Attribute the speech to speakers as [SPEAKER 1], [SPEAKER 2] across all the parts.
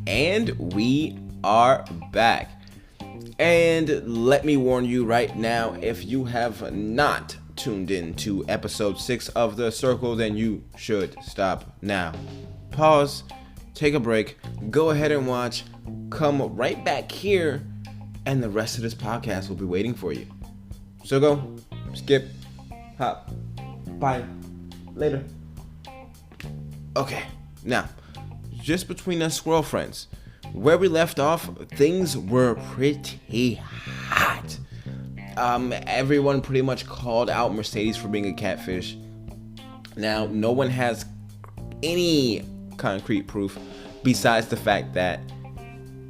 [SPEAKER 1] And we are back. And let me warn you right now, if you have not tuned in to episode 6 of The Circle, then you should stop now. Pause, take a break, go ahead and watch, come right back here, and the rest of this podcast will be waiting for you. So go, skip, hop, bye, later. Okay, now, just between us squirrel friends, where we left off, things were pretty hot. Everyone pretty much called out Mercedes for being a catfish. Now, no one has any concrete proof besides the fact that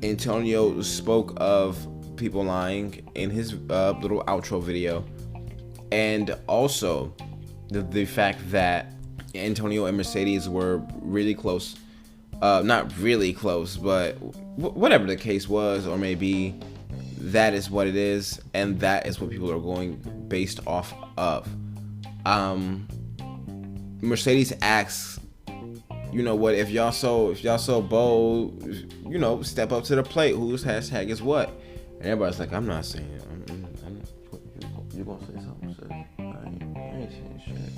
[SPEAKER 1] Antonio spoke of people lying in his little outro video, and also the fact that Antonio and Mercedes were really close. Not really close, but whatever the case was or may be, that is what it is, and that is what people are going based off of. Mercedes asks, you know what, if y'all so bold, you know, step up to the plate. Whose hashtag is what? And everybody's like, I'm not saying it. You gonna say something? Sis? I ain't saying shit.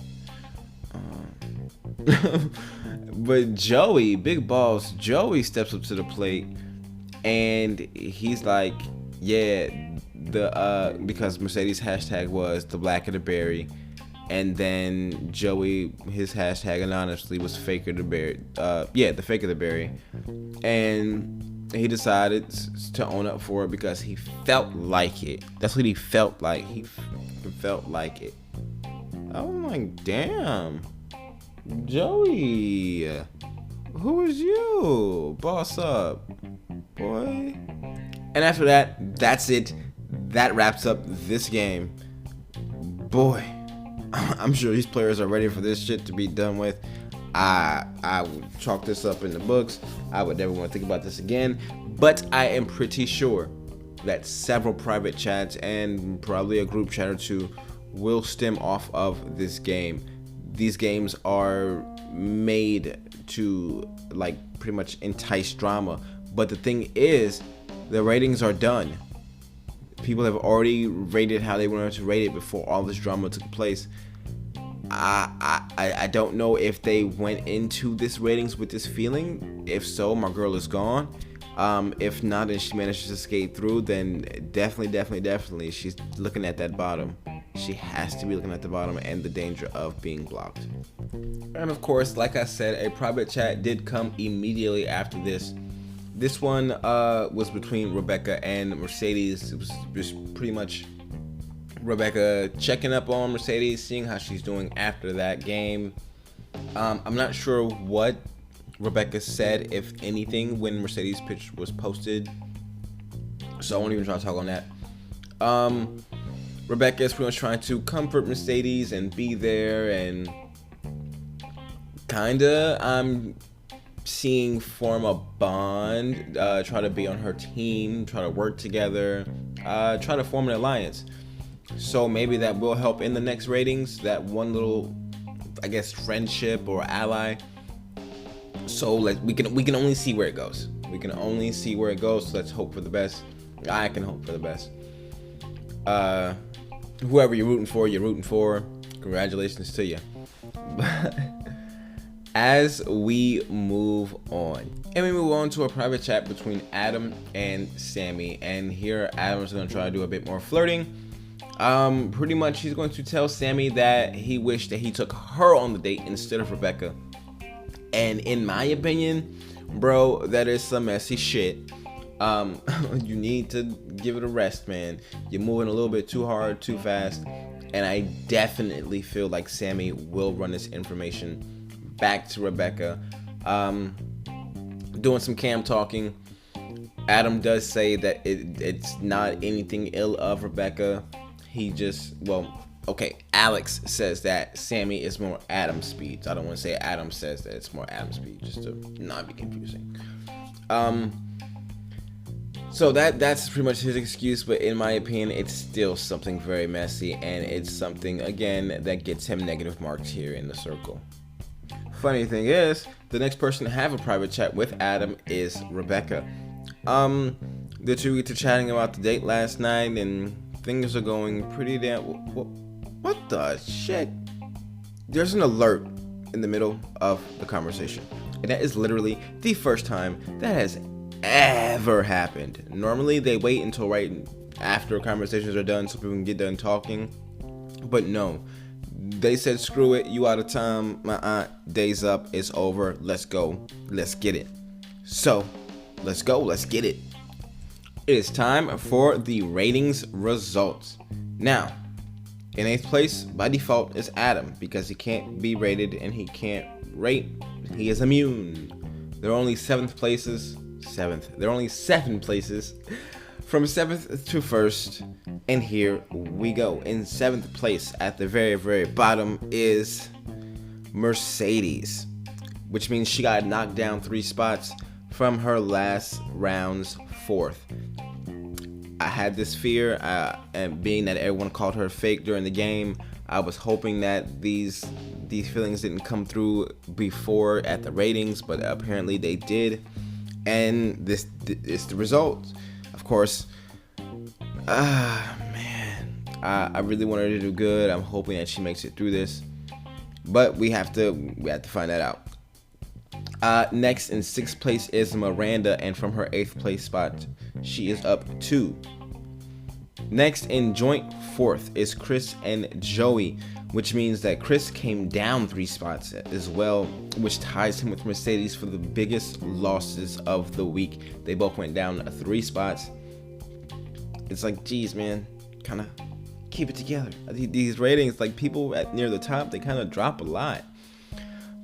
[SPEAKER 1] But Joey, big balls, Joey steps up to the plate, and he's like, yeah, because Mercedes' hashtag was the black of the berry, and then Joey, his hashtag anonymously was faker the berry, the fake of the berry, and he decided to own up for it because he felt like it. That's what he felt like. He felt like it. I'm like, damn, Joey, who is you? Boss up, boy. And after that, that's it. That wraps up this game. Boy, I'm sure these players are ready for this shit to be done with. I would chalk this up in the books. I would never want to think about this again. But I am pretty sure that several private chats and probably a group chat or two will stem off of this game. These games are made to, like, pretty much entice drama. But the thing is, the ratings are done. People have already rated how they wanted to rate it before all this drama took place. I don't know if they went into this ratings with this feeling. If so, my girl is gone. If not, and she managed to skate through, then definitely she's looking at that bottom. She has to be looking at the bottom and the danger of being blocked. And of course, like I said, a private chat did come immediately after this. This one was between Rebecca and Mercedes. It was just pretty much Rebecca checking up on Mercedes, seeing how she's doing after that game. I'm not sure what Rebecca said, if anything, when Mercedes' pitch was posted, so I won't even try to talk on that. Rebecca is pretty much trying to comfort Mercedes and be there, and kinda I'm seeing form a bond, try to be on her team, try to work together, try to form an alliance. So maybe that will help in the next ratings, that one little, I guess, friendship or ally. So we can only see where it goes. We can only see where it goes. So let's hope for the best. I can hope for the best. Whoever you're rooting for. Congratulations to you. As we move on, and we move on to a private chat between Adam and Sammy, and here Adam's gonna try to do a bit more flirting. Pretty much he's going to tell Sammy that he wished that he took her on the date instead of Rebecca. And in my opinion, bro, that is some messy shit. You need to give it a rest, man. You're moving a little bit too hard, too fast. And I definitely feel like Sammy will run this information back to Rebecca. Doing some cam talking, Adam does say that it's not anything ill of Rebecca. He just, Alex says that Sammy is more Adam speed. I don't want to say Adam says that it's more Adam speed, just to not be confusing. So that's pretty much his excuse, but in my opinion, it's still something very messy, and it's something, again, that gets him negative marks here in the circle. Funny thing is, the next person to have a private chat with Adam is Rebecca. The two get to chatting about the date last night, and things are going pretty damn. What the shit? There's an alert in the middle of the conversation, and that is literally the first time that has ever happened. Normally, they wait until right after conversations are done so people can get done talking, but no. They said, screw it, you out of time, my aunt, day's up, it's over, let's go, let's get it. So, let's go, let's get it. It is time for the ratings results. Now, in 8th place, by default, is Adam, because he can't be rated and he can't rate, he is immune. There are only 7 places, from 7th to 1st, and here we go. In 7th place, at the very, very bottom, is Mercedes, which means she got knocked down 3 spots from her last round's 4th. I had this fear, and being that everyone called her fake during the game, I was hoping that these feelings didn't come through before at the ratings, but apparently they did, and this is the result. Of course, man, I really want her to do good. I'm hoping that she makes it through this, but we have to find that out. Next in 6th place is Miranda, and from her 8th place spot, she is up 2. Next in joint 4th is Chris and Joey, which means that Chris came down 3 spots as well, which ties him with Mercedes for the biggest losses of the week. They both went down 3 spots. It's like, geez, man, kind of keep it together. These ratings, like people at near the top, they kind of drop a lot.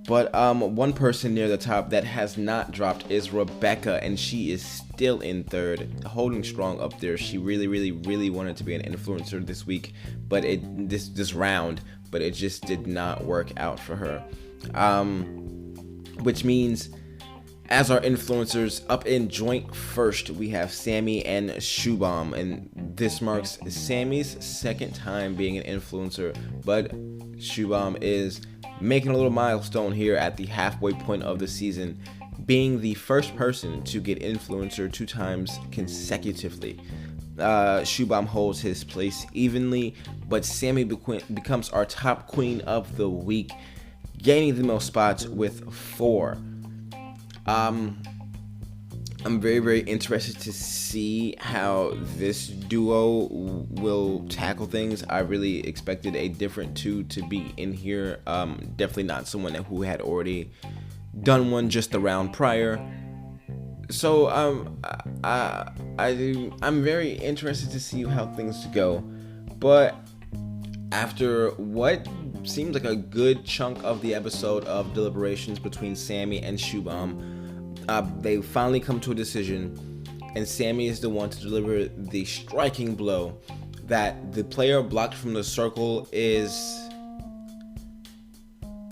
[SPEAKER 1] But one person near the top that has not dropped is Rebecca, and she is still in 3rd, holding strong up there. She really wanted to be an influencer this week, but this round, but it just did not work out for her. Which means, as our influencers, up in joint 1st, we have Sammy and Shubham, and this marks Sammy's 2nd time being an influencer, but Shubham is making a little milestone here at the halfway point of the season, being the first person to get influencer 2 times consecutively. Shubham holds his place evenly, but Sammy becomes our top queen of the week, gaining the most spots with 4. I'm very interested to see how this duo will tackle things. I really expected a different 2 to be in here. Definitely not someone who had already done one just the round prior. So I'm very interested to see how things go. But after what seems like a good chunk of the episode of deliberations between Sammy and Shubham, they finally come to a decision, and Sammy is the one to deliver the striking blow that the player blocked from the circle is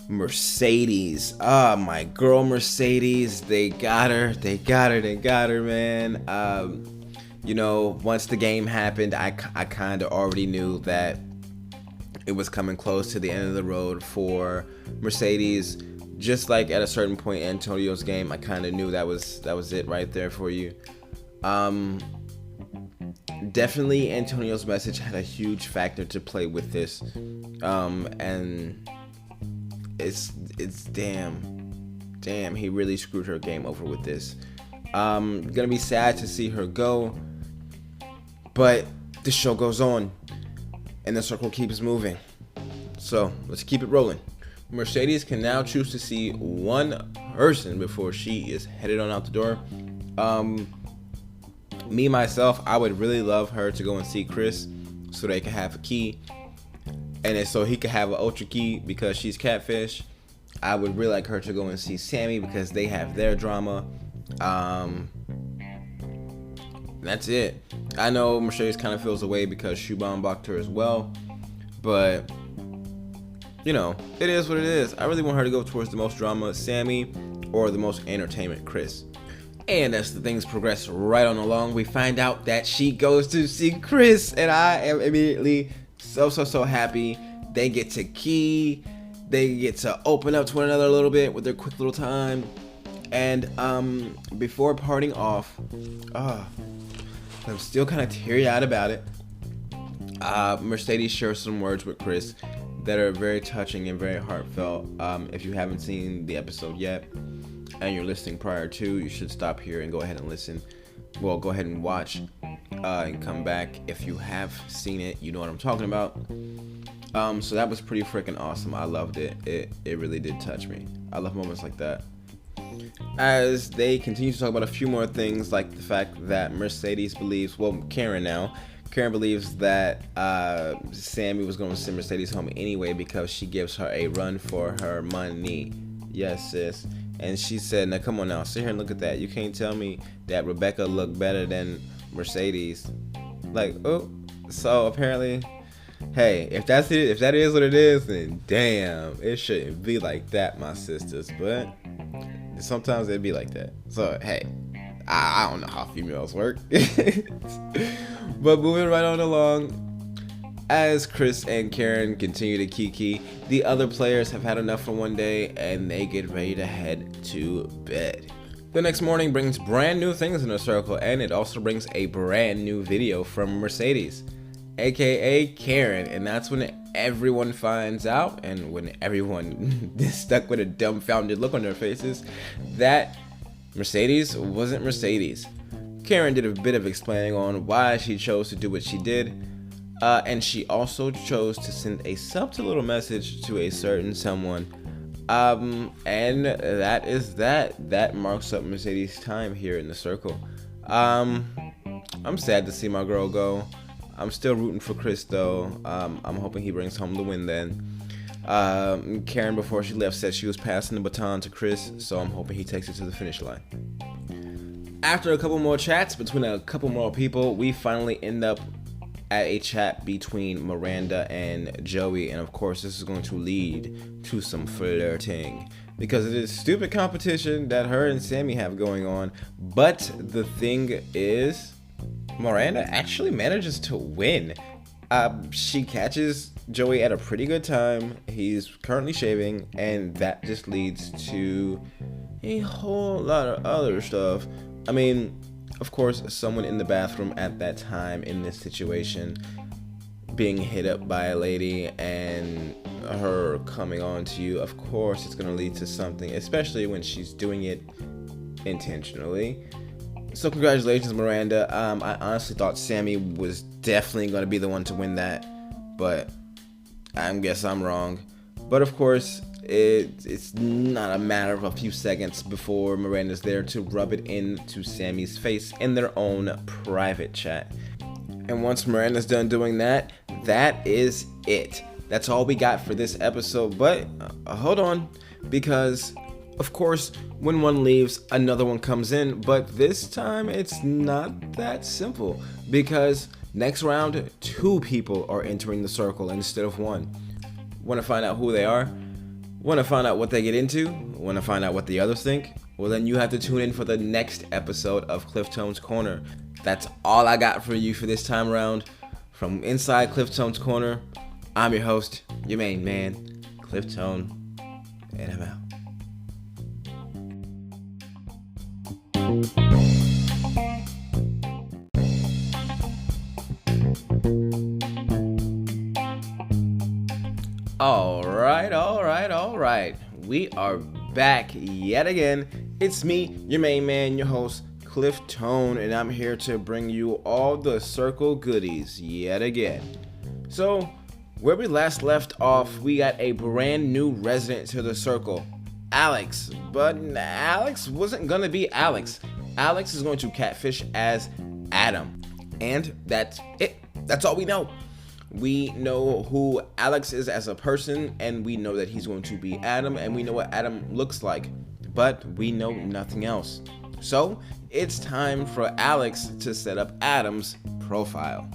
[SPEAKER 1] Mercedes. My girl Mercedes, they got her, man. Once the game happened, I kind of already knew that it was coming close to the end of the road for Mercedes. Just like at a certain point in Antonio's game, I kind of knew that was it right there for you. Definitely Antonio's message had a huge factor to play with this. And it's damn, he really screwed her game over with this. Gonna be sad to see her go, but the show goes on and the circle keeps moving. So let's keep it rolling. Mercedes can now choose to see one person before she is headed on out the door. Me, myself, I would really love her to go and see Chris so they can have a key. And then so he could have an ultra key because she's Catfish. I would really like her to go and see Sammy because they have their drama. That's it. I know Mercedes kind of feels away because Shubham blocked her as well. But it is what it is. I really want her to go towards the most drama, Sammy, or the most entertainment, Chris. And as the things progress right on along, we find out that she goes to see Chris, and I am immediately so happy. They get to key, They get to open up to one another a little bit with their quick little time. And before parting off, I'm still kind of teary-eyed about it. Mercedes shares some words with Chris that are very touching and very heartfelt. If you haven't seen the episode yet and you're listening prior to, you should stop here and go ahead and listen. Well, go ahead and watch and come back. If you have seen it, you know what I'm talking about. So that was pretty freaking awesome. I loved it. It really did touch me. I love moments like that. As they continue to talk about a few more things, like the fact that Mercedes believes, well, Karen believes that Sammy was going to send Mercedes home anyway because she gives her a run for her money. Yes, sis. And she said, now come on now, sit here and look at that. You can't tell me that Rebecca looked better than Mercedes. Like, oh, so apparently, hey, if that is what it is, then damn, it shouldn't be like that, my sisters. But sometimes it'd be like that. So hey, I don't know how females work. But moving right on along, as Chris and Karen continue to kiki, the other players have had enough for one day and they get ready to head to bed. The next morning brings brand new things in the circle, and it also brings a brand new video from Mercedes, aka Karen, and that's when everyone finds out, and when everyone is stuck with a dumbfounded look on their faces, that Mercedes wasn't Mercedes. Karen did a bit of explaining on why she chose to do what she did, and she also chose to send a subtle little message to a certain someone, and that is that marks up Mercedes' time here in the circle. I'm sad to see my girl go. I'm still rooting for Chris though. I'm hoping he brings home the win then. Karen, before she left, said she was passing the baton to Chris, so I'm hoping he takes it to the finish line. After a couple more chats between a couple more people, we finally end up at a chat between Miranda and Joey, and of course this is going to lead to some flirting because it is stupid competition that her and Sammy have going on. But the thing is, Miranda actually manages to win. She catches Joey at a pretty good time. He's currently shaving, and that just leads to a whole lot of other stuff. I mean, of course, someone in the bathroom at that time in this situation being hit up by a lady and her coming on to you, of course it's going to lead to something, especially when she's doing it intentionally. So congratulations, Miranda. I honestly thought Sammy was definitely going to be the one to win that, but I guess I'm wrong. But of course, it's not a matter of a few seconds before Miranda's there to rub it into Sammy's face in their own private chat. And once Miranda's done doing that, that is it. That's all we got for this episode. But hold on, because of course, when one leaves, another one comes in. But this time, it's not that simple, because next round, 2 people are entering the circle instead of 1. Want to find out who they are? Want to find out what they get into? Want to find out what the others think? Well, then you have to tune in for the next episode of Cliftone's Corner. That's all I got for you for this time around. From inside Cliftone's Corner, I'm your host, your main man, Cliftone, and I'm out. All right. We are back yet again. It's me, your main man, your host, Cliftone, and I'm here to bring you all the circle goodies yet again. So, where we last left off, we got a brand new resident to the circle, Alex. But Alex wasn't gonna be Alex. Alex is going to catfish as Adam. And that's it. That's all we know. We know who Alex is as a person, and we know that he's going to be Adam, and we know what Adam looks like, but we know nothing else. So it's time for Alex to set up Adam's profile.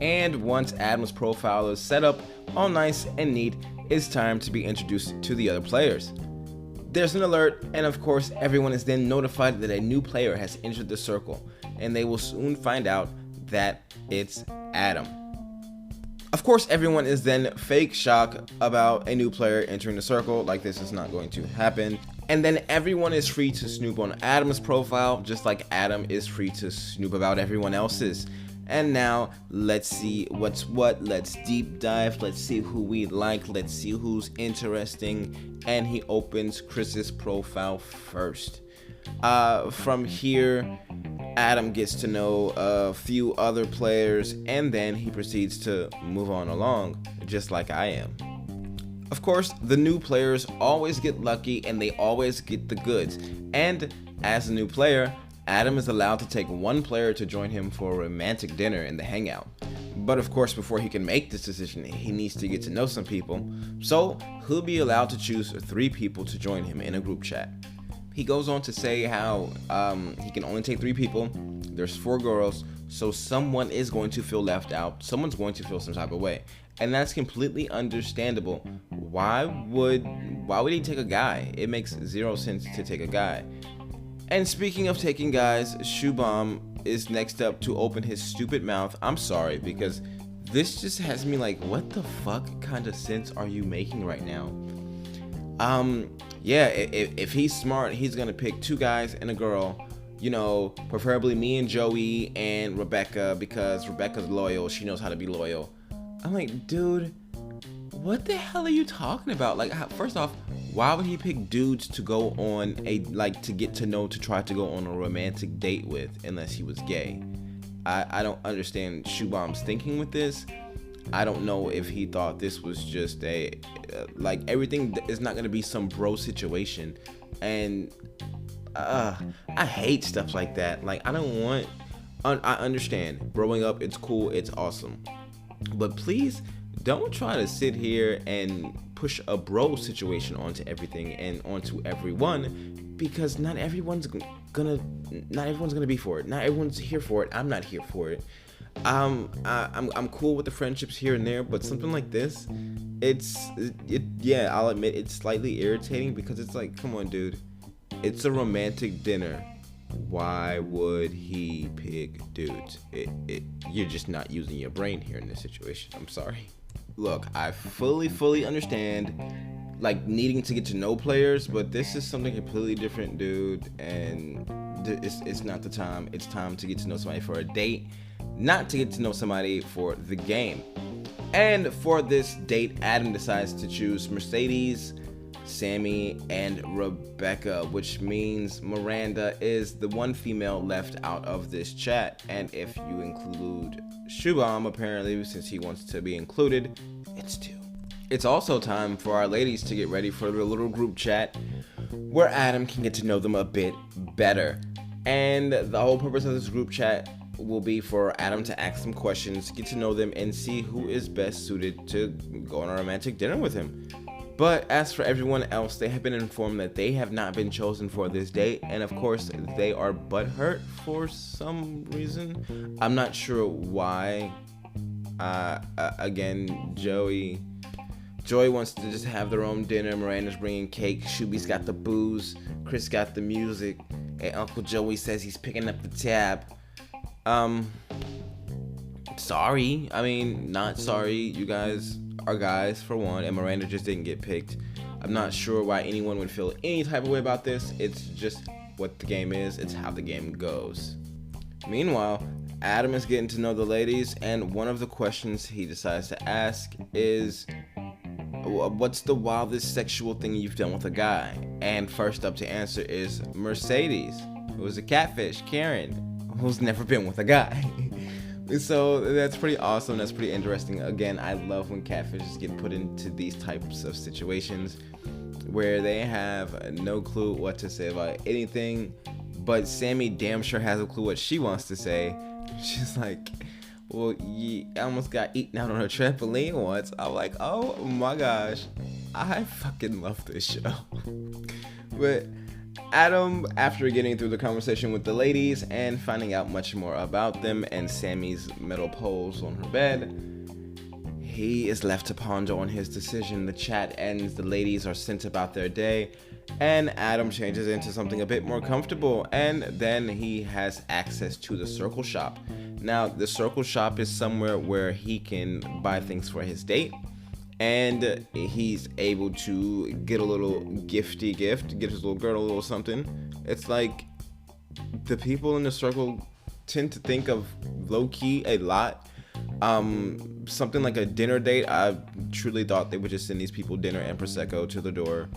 [SPEAKER 1] And once Adam's profile is set up, all nice and neat, it's time to be introduced to the other players. There's an alert, and of course everyone is then notified that a new player has entered the circle, and they will soon find out that it's Adam. Of course, everyone is then fake shocked about a new player entering the circle, like this is not going to happen. And then everyone is free to snoop on Adam's profile, just like Adam is free to snoop about everyone else's. And now, let's see what's what, let's deep dive, let's see who we like, let's see who's interesting. And he opens Chris's profile first. From here, Adam gets to know a few other players, and then he proceeds to move on along, just like I am. Of course, the new players always get lucky and they always get the goods. And as a new player, Adam is allowed to take one player to join him for a romantic dinner in the hangout. But of course, before he can make this decision, he needs to get to know some people. So he'll be allowed to choose 3 people to join him in a group chat. He goes on to say how he can only take 3 people. There's 4 girls, so someone is going to feel left out. Someone's going to feel some type of way. And that's completely understandable. Why would he take a guy? It makes 0 sense to take a guy. And speaking of taking guys, Shubham is next up to open his stupid mouth. I'm sorry, because this just has me like, what the fuck kind of sense are you making right now? Yeah, if he's smart, he's gonna pick 2 guys and a girl. You know, preferably me and Joey and Rebecca, because Rebecca's loyal. She knows how to be loyal. I'm like, dude, what the hell are you talking about? Like, first off, why would he pick dudes to go on to get to know, to try to go on a romantic date with, unless he was gay? I don't understand Shubham's thinking with this. I don't know if he thought this was just everything is not gonna be some bro situation. And I hate stuff like that. Like, I understand growing up, it's cool, it's awesome, but please don't try to sit here and push a bro situation onto everything and onto everyone, because not everyone's gonna be for it. Not everyone's here for it. I'm not here for it. I'm cool with the friendships here and there, but something like this, yeah, I'll admit it's slightly irritating, because it's like, come on, dude, it's a romantic dinner. Why would he pick dudes? You're just not using your brain here in this situation. I'm sorry. Look, I fully understand like needing to get to know players, but this is something completely different, dude, and it's not the time. It's time to get to know somebody for a date, not to get to know somebody for the game. And for this date, Adam decides to choose Mercedes, Sammy, and Rebecca, which means Miranda is the one female left out of this chat. And if you include Shubham, apparently, since he wants to be included, it's 2. It's also time for our ladies to get ready for the little group chat where Adam can get to know them a bit better. And the whole purpose of this group chat will be for Adam to ask them questions, get to know them, and see who is best suited to go on a romantic dinner with him. But as for everyone else, they have been informed that they have not been chosen for this date, and of course they are butthurt for some reason. I'm not sure why. Again, Joey wants to just have their own dinner. Miranda's bringing cake. Shuby's got the booze. Chris got the music, and Uncle Joey says he's picking up the tab. Sorry. I mean, not sorry. You guys are guys for one, and Miranda just didn't get picked. I'm not sure why anyone would feel any type of way about this. It's just what the game is. It's how the game goes. Meanwhile, Adam is getting to know the ladies, and one of the questions he decides to ask is, what's the wildest sexual thing you've done with a guy? And first up to answer is Mercedes, who's a catfish, Karen, who's never been with a guy. So that's pretty awesome. That's pretty interesting. Again, I love when catfishes get put into these types of situations where they have no clue what to say about anything, but Sammy damn sure has a clue what she wants to say. She's like, well, you almost got eaten out on a trampoline once. I'm like, oh my gosh, I fucking love this show. But Adam, after getting through the conversation with the ladies and finding out much more about them and Sammy's metal poles on her bed, he is left to ponder on his decision. The chat ends, the ladies are sent about their day, and Adam changes into something a bit more comfortable, and then he has access to the circle shop. Now, the circle shop is somewhere where he can buy things for his date, and he's able to get a little gifty gift, get his little girl a little something. It's like the people in the circle tend to think of low-key a lot. Something like a dinner date, I truly thought they would just send these people dinner and prosecco to the door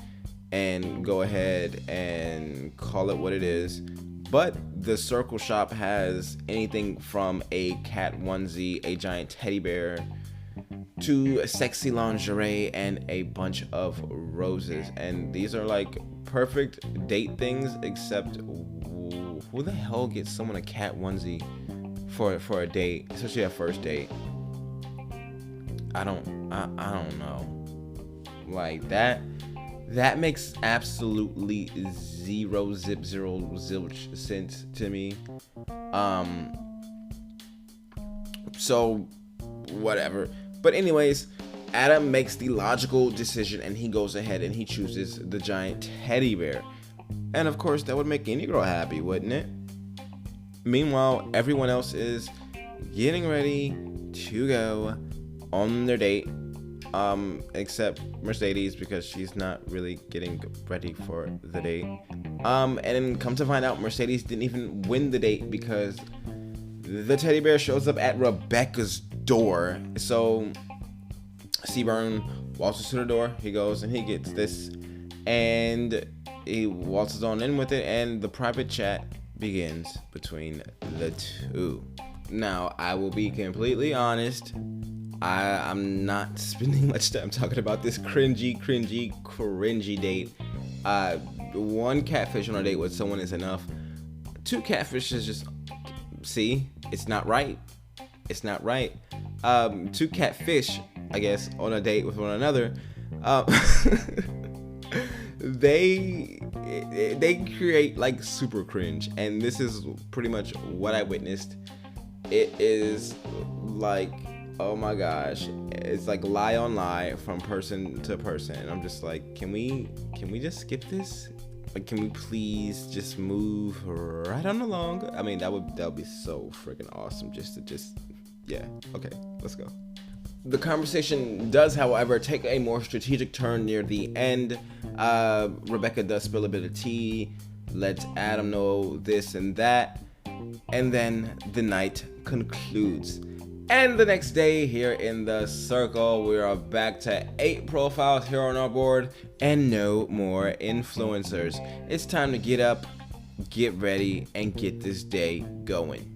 [SPEAKER 1] and go ahead and call it what it is. But the circle shop has anything from a cat onesie, a giant teddy bear, to sexy lingerie and a bunch of roses. And these are like perfect date things, except who the hell gets someone a cat onesie for a date, especially a first date? I don't know. Like that makes absolutely zero zilch sense to me. So whatever. But anyways, Adam makes the logical decision and he goes ahead and he chooses the giant teddy bear. And of course, that would make any girl happy, wouldn't it? Meanwhile, everyone else is getting ready to go on their date, except Mercedes, because she's not really getting ready for the date. And then come to find out, Mercedes didn't even win the date because the teddy bear shows up at Rebecca's door. So Seaburn waltzes to the door, he goes and he gets this, and he waltzes on in with it, and the private chat begins between the two. Now, I will be completely honest, I'm not spending much time talking about this cringy date. One catfish on a date with someone is enough. Two catfish is just, see, it's not right. Two catfish, I guess, on a date with one another, they create like super cringe, and this is pretty much what I witnessed. It is like, oh my gosh, it's like lie on lie from person to person, and I'm just like, can we just skip this? Like, can we please just move right on along? I mean, that would be so freaking awesome. Yeah, okay, let's go. The conversation does, however, take a more strategic turn near the end. Rebecca does spill a bit of tea, lets Adam know this and that, and then the night concludes. And the next day, here in the circle, we are back to 8 profiles here on our board and no more influencers. It's time to get up, get ready, and get this day going.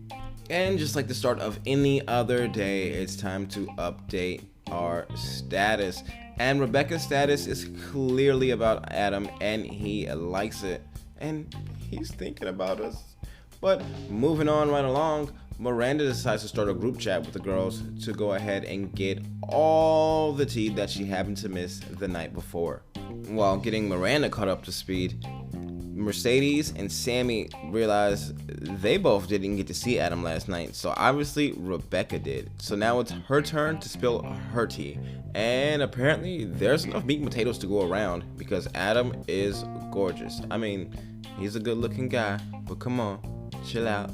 [SPEAKER 1] And just like the start of any other day, it's time to update our status. And Rebecca's status is clearly about Adam, and he likes it. And he's thinking about us. But moving on right along, Miranda decides to start a group chat with the girls to go ahead and get all the tea that she happened to miss the night before. While getting Miranda caught up to speed, Mercedes and Sammy realize they both didn't get to see Adam last night, so obviously Rebecca did. So now it's her turn to spill her tea, and apparently there's enough meat and potatoes to go around because Adam is gorgeous. I mean, he's a good looking guy, but come on, chill out.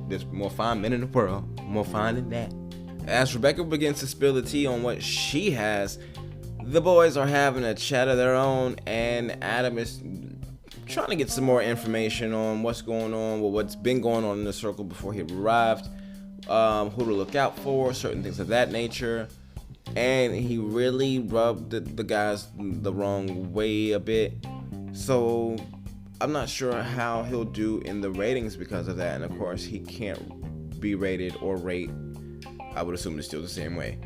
[SPEAKER 1] There's more fine men in the world, more fine than that. As Rebecca begins to spill the tea on what she has, the boys are having a chat of their own, and Adam is trying to get some more information on what's going on, what's been going on in the circle before he arrived, who to look out for, certain things of that nature. And he really rubbed the guys the wrong way a bit. So I'm not sure how he'll do in the ratings because of that. And of course, he can't be rated or rate. I would assume it's still the same way.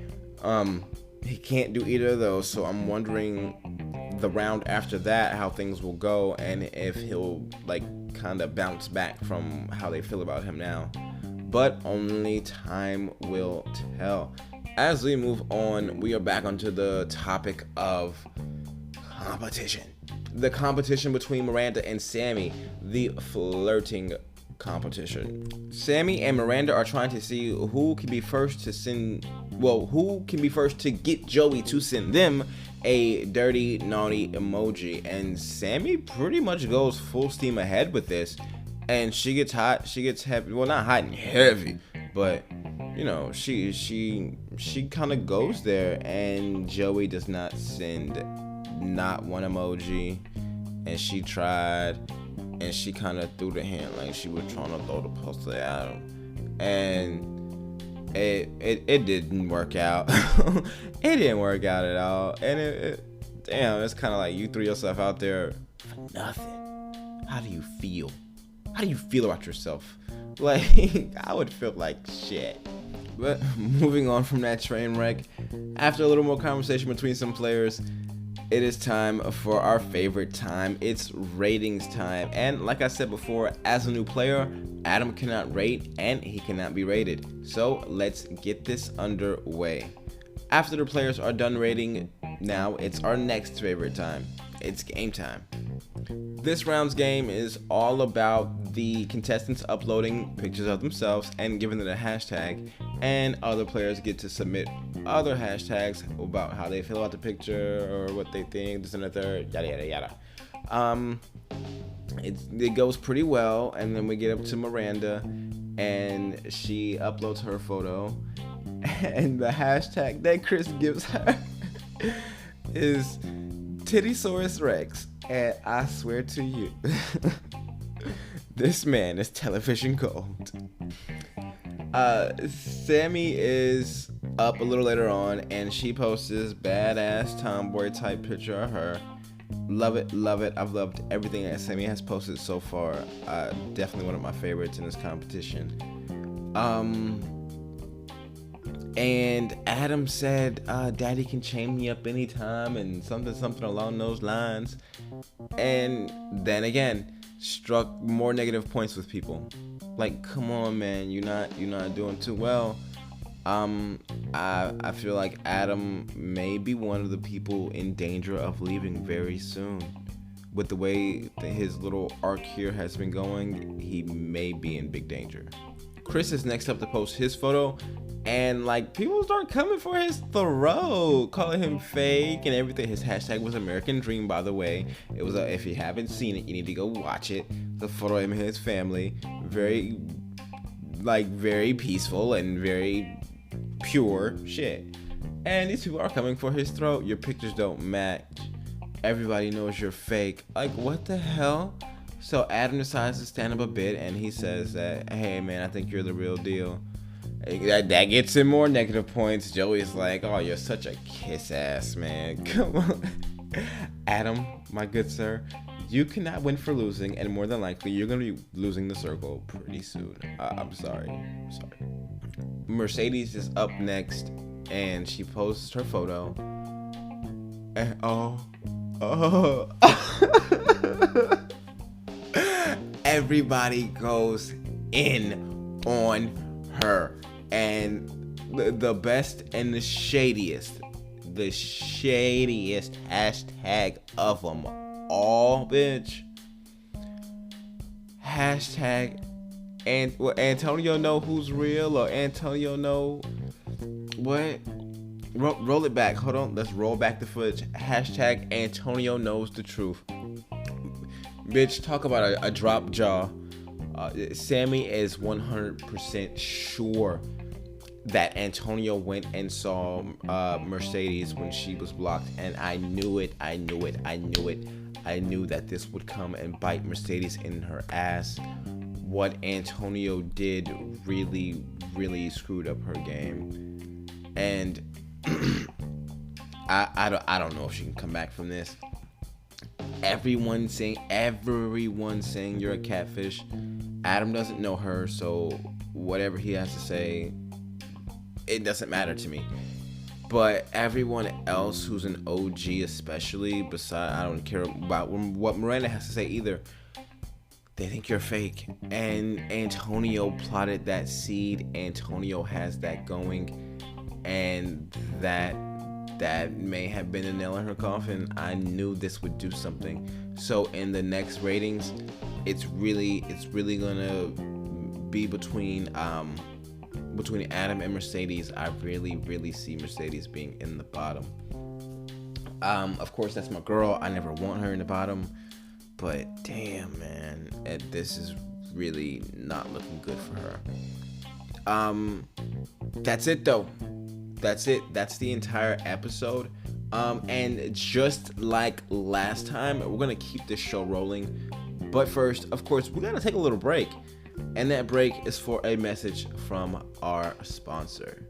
[SPEAKER 1] He can't do either of those, so I'm wondering the round after that how things will go and if he'll like kind of bounce back from how they feel about him now. But only time will tell. As we move on, we are back onto the topic of competition. The competition between Miranda and Sammy, the flirting competition. Sammy and Miranda are trying to see who can be first to who can be first to get Joey to send them a dirty, naughty emoji. And Sammy pretty much goes full steam ahead with this. And she gets hot, she gets heavy. Well, not hot and heavy, but you know, she kind of goes there, and Joey does not send not one emoji. And she tried, and she kind of threw the hand like she was trying to throw the poster at him, and it didn't work out. It didn't work out at all, and damn, it's kind of like you threw yourself out there for nothing. How do you feel? How do you feel about yourself? Like, I would feel like shit. But moving on from that train wreck, after a little more conversation between some players, it is time for our favorite time. It's ratings time. And like I said before, as a new player, Adam cannot rate and he cannot be rated. So let's get this underway. After the players are done rating, now it's our next favorite time. It's game time. This round's game is all about the contestants uploading pictures of themselves and giving it a hashtag, and other players get to submit other hashtags about how they feel about the picture or what they think, this and the third, yada yada yada. It goes pretty well, and then we get up to Miranda, and she uploads her photo, and the hashtag that Chris gives her is Tittysaurus Rex. And I swear to you, this man is television gold. Sammy is up a little later on, and she posts this badass tomboy type picture of her. Love it, love it. I've loved everything that Sammy has posted so far. Definitely one of my favorites in this competition. And Adam said, Daddy can chain me up anytime, and something along those lines. And then again, struck more negative points with people. Like, come on, man, you're not doing too well. I feel like Adam may be one of the people in danger of leaving very soon. With the way that his little arc here has been going, he may be in big danger. Chris is next up to post his photo, and like people start coming for his throat, calling him fake and everything. His hashtag was American Dream, by the way. It was if you haven't seen it, you need to go watch it. The photo of him and his family, very peaceful and very pure shit. And these people are coming for his throat. Your pictures don't match. Everybody knows you're fake. Like, what the hell? So Adam decides to stand up a bit, and he says that, hey man, I think you're the real deal. That gets him more negative points. Joey's like, oh, you're such a kiss ass, man. Come on. Adam, my good sir, you cannot win for losing, and more than likely, you're going to be losing the circle pretty soon. I'm sorry. Mercedes is up next, and she posts her photo. And everybody goes in on her. And the best and the shadiest hashtag of them all, bitch. Hashtag Antonio know who's real, or Antonio know what? Roll it back. Hold on. Let's roll back the footage. Hashtag Antonio knows the truth. Bitch, talk about a drop jaw. Sammy is 100% sure that Antonio went and saw Mercedes when she was blocked, and I knew it. I knew that this would come and bite Mercedes in her ass. What Antonio did really, really screwed up her game, and I don't know if she can come back from this. Everyone saying you're a catfish. Adam doesn't know her, so whatever he has to say, it doesn't matter to me. But everyone else who's an OG, especially, I don't care about what Miranda has to say either. They think you're fake. And Antonio plotted that seed. Antonio has that going. And that may have been a nail in her coffin. I knew this would do something. So in the next ratings, it's really gonna be between Adam and Mercedes. I really see Mercedes being in the bottom. Of course, that's my girl. I never want her in the bottom, but damn, man, this is really not looking good for her. That's it though. That's it. That's the entire episode. And just like last time, we're gonna keep this show rolling. But first, of course, we gotta take a little break. And that break is for a message from our sponsor.